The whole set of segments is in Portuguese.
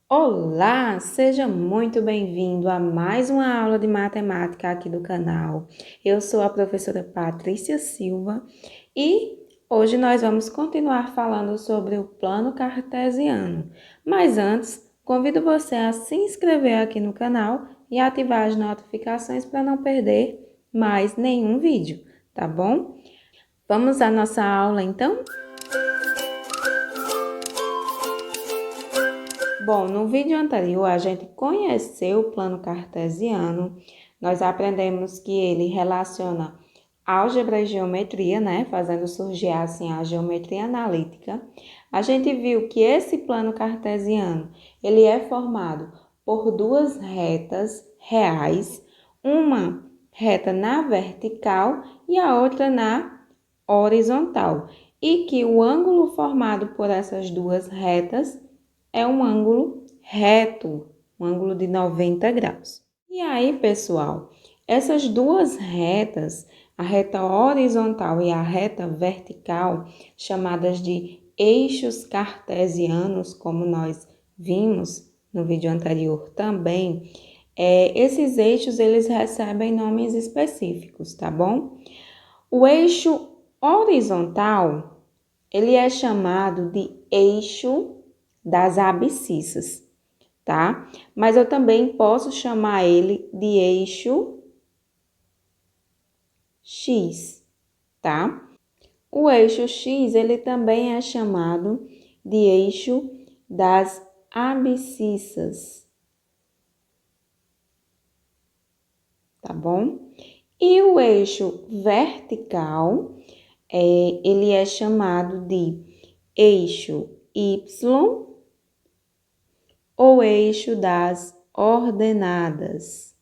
Olá, seja muito bem-vindo a mais uma aula de matemática aqui do canal. Eu sou a professora Patrícia Silva e hoje nós vamos continuar falando sobre o plano cartesiano. Mas antes, convido você a se inscrever aqui no canal e ativar as notificações para não perder mais nenhum vídeo, tá bom? Vamos à nossa aula então? Bom, no vídeo anterior a gente conheceu o plano cartesiano, nós aprendemos que ele relaciona álgebra e geometria, né? Fazendo surgir assim a geometria analítica. A gente viu que esse plano cartesiano, ele é formado por duas retas reais, uma reta na vertical e a outra na horizontal, e que o ângulo formado por essas duas retas é um ângulo reto, um ângulo de 90 graus. E aí, pessoal, essas duas retas, a reta horizontal e a reta vertical, chamadas de eixos cartesianos, como nós vimos no vídeo anterior também, esses eixos eles recebem nomes específicos, tá bom? O eixo horizontal, ele é chamado de eixo das abscissas, tá? Mas eu também posso chamar ele de eixo X, tá? O eixo X, ele também é chamado de eixo das abscissas, tá bom? E o eixo vertical, ele é chamado de eixo Y ou eixo das ordenadas.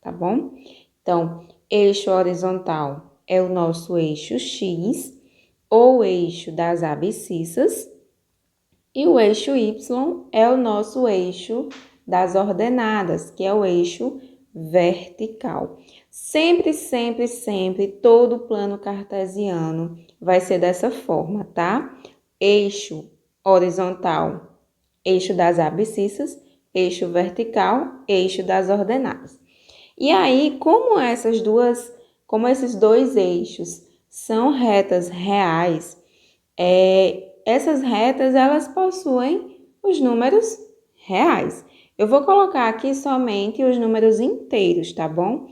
Tá bom? Então, eixo horizontal é o nosso eixo X, ou eixo das abscissas, e o eixo Y é o nosso eixo das ordenadas, que é o eixo vertical. Sempre, sempre, sempre, todo plano cartesiano vai ser dessa forma, tá? Eixo horizontal, eixo das abscissas, eixo vertical, eixo das ordenadas. E aí, como esses dois eixos são retas reais, essas retas elas possuem os números reais. Eu vou colocar aqui somente os números inteiros, tá bom?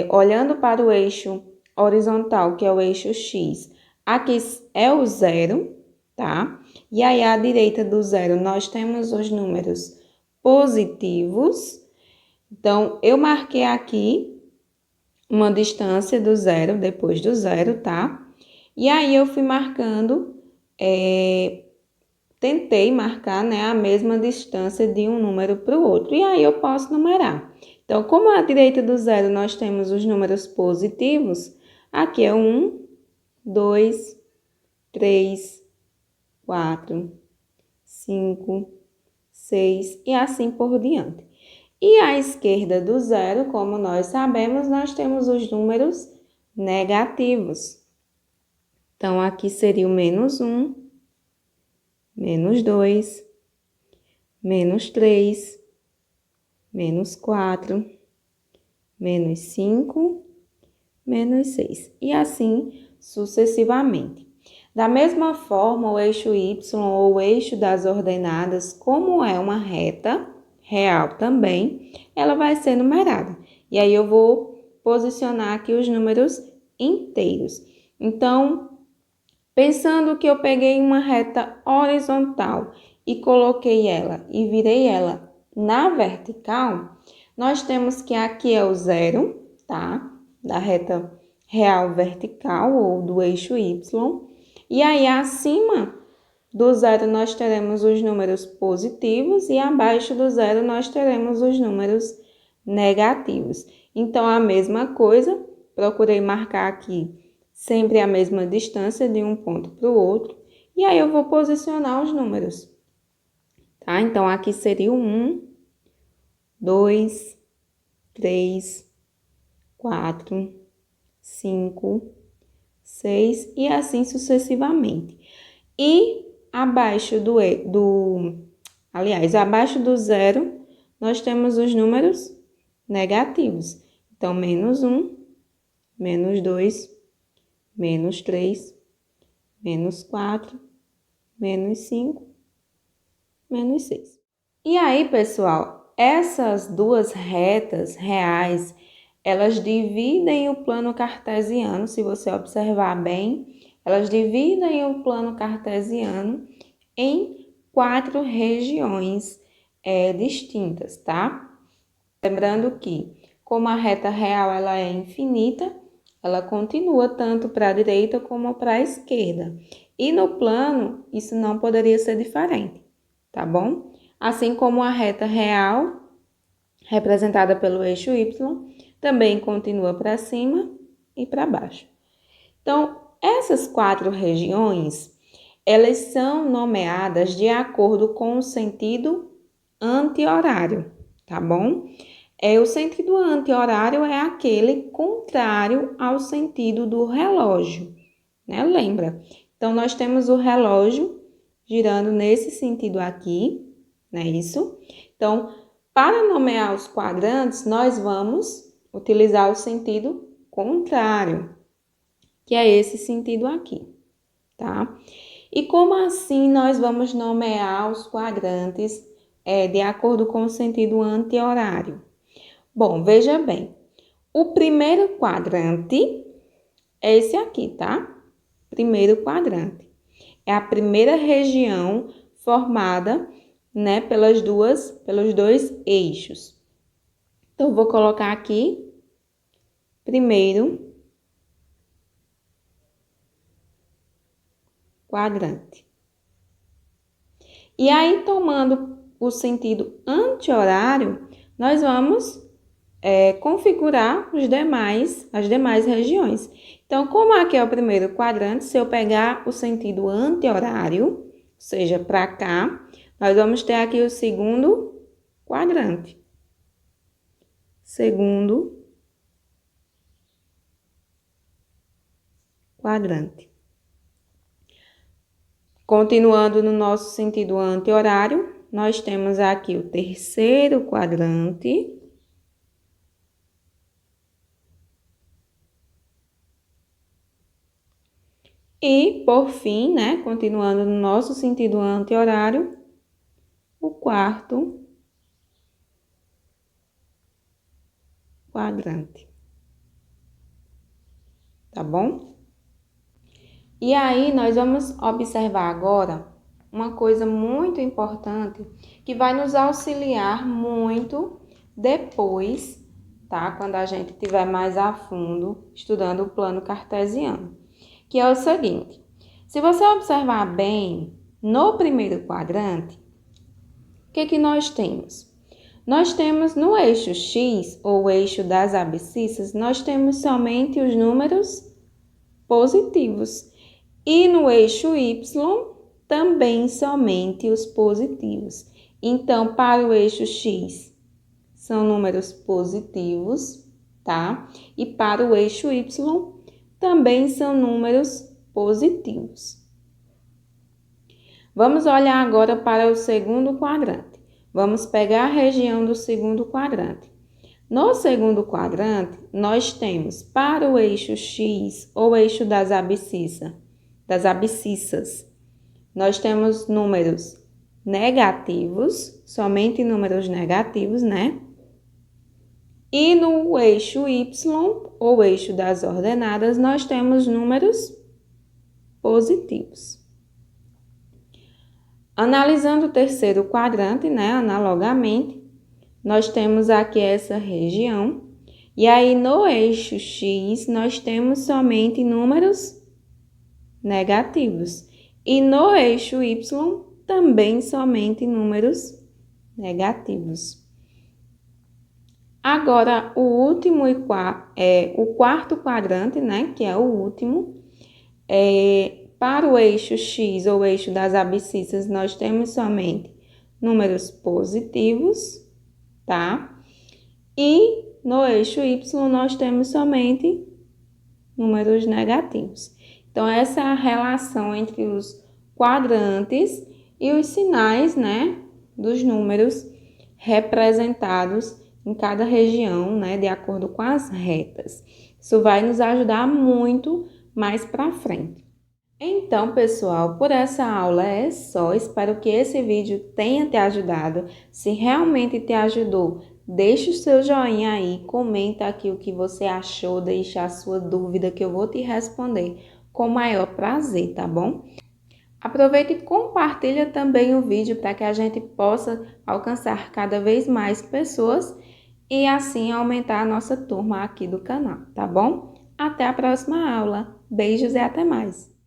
Olhando para o eixo horizontal, que é o eixo X, aqui é o zero, tá? E aí, à direita do zero, nós temos os números positivos. Então, eu marquei aqui uma distância do zero, depois do zero, tá? E aí, eu fui marcando, tentei marcar, né, a mesma distância de um número para o outro. E aí, eu posso numerar. Então, como à direita do zero nós temos os números positivos, aqui é 1, 2, 3, 4, 5, 6 e assim por diante. E à esquerda do zero, como nós sabemos, nós temos os números negativos. Então, aqui seria o menos 1, menos 2, menos 3, menos 4, menos 5, menos 6. E assim sucessivamente. Da mesma forma, o eixo Y ou o eixo das ordenadas, como é uma reta real também, ela vai ser numerada. E aí eu vou posicionar aqui os números inteiros. Então, pensando que eu peguei uma reta horizontal e coloquei ela e virei ela na vertical, nós temos que aqui é o zero, tá? Da reta real vertical ou do eixo Y. E aí, acima do zero, nós teremos os números positivos e abaixo do zero, nós teremos os números negativos. Então, a mesma coisa, procurei marcar aqui sempre a mesma distância de um ponto para o outro. E aí, eu vou posicionar os números, tá? Então, aqui seria o 1, 2, 3, 4, 5, 6 e assim sucessivamente. E abaixo abaixo do zero, nós temos os números negativos. Então, menos 1, menos 2, menos 3, menos 4, menos 5, menos 6. E aí, pessoal, essas duas retas reais, elas dividem o plano cartesiano, se você observar bem, elas dividem o plano cartesiano em 4 regiões distintas, tá? Lembrando que, como a reta real ela é infinita, ela continua tanto para a direita como para a esquerda. E no plano, isso não poderia ser diferente, tá bom? Assim como a reta real, representada pelo eixo Y, também continua para cima e para baixo. Então, essas 4 regiões, elas são nomeadas de acordo com o sentido anti-horário, tá bom? O sentido anti-horário é aquele contrário ao sentido do relógio, né? Lembra? Então, nós temos o relógio girando nesse sentido aqui, não é isso? Então, para nomear os quadrantes, nós vamos utilizar o sentido contrário, que é esse sentido aqui, tá? E como assim nós vamos nomear os quadrantes de acordo com o sentido anti-horário? Bom, veja bem, o primeiro quadrante é esse aqui, tá? Primeiro quadrante. É a primeira região formada, né, pelos dois eixos. Então, vou colocar aqui, primeiro quadrante. E aí, tomando o sentido anti-horário, nós vamos configurar as demais regiões. Então, como aqui é o primeiro quadrante, se eu pegar o sentido anti-horário, ou seja, para cá, nós vamos ter aqui o segundo quadrante. Segundo quadrante. Continuando no nosso sentido anti-horário, nós temos aqui o terceiro quadrante. E, por fim, né, continuando no nosso sentido anti-horário, o quarto quadrante. Tá bom? E aí, nós vamos observar agora uma coisa muito importante que vai nos auxiliar muito depois, tá? Quando a gente estiver mais a fundo estudando o plano cartesiano, que é o seguinte: se você observar bem, no primeiro quadrante, o que nós temos? Nós temos no eixo X, ou eixo das abscissas, nós temos somente os números positivos. E no eixo Y, também somente os positivos. Então, para o eixo X, são números positivos, tá? E para o eixo Y, também são números positivos. Vamos olhar agora para o segundo quadrante. Vamos pegar a região do segundo quadrante. No segundo quadrante, nós temos para o eixo X, ou eixo das abscissas, nós temos números negativos, somente números negativos, né? E no eixo Y, ou eixo das ordenadas, nós temos números positivos. Analisando o terceiro quadrante, né, analogamente, nós temos aqui essa região. E aí, no eixo X, nós temos somente números negativos. E no eixo Y, também somente números negativos. Agora, o quarto quadrante, né, que é o último, para o eixo X, ou eixo das abscissas, nós temos somente números positivos, tá? E no eixo Y, nós temos somente números negativos. Então, essa é a relação entre os quadrantes e os sinais, né, dos números representados em cada região, né, de acordo com as retas. Isso vai nos ajudar muito mais para frente. Então, pessoal, por essa aula é só. Espero que esse vídeo tenha te ajudado. Se realmente te ajudou, deixa o seu joinha aí, comenta aqui o que você achou, deixa a sua dúvida que eu vou te responder com o maior prazer, tá bom? Aproveita e compartilha também o vídeo para que a gente possa alcançar cada vez mais pessoas e assim aumentar a nossa turma aqui do canal, tá bom? Até a próxima aula. Beijos e até mais!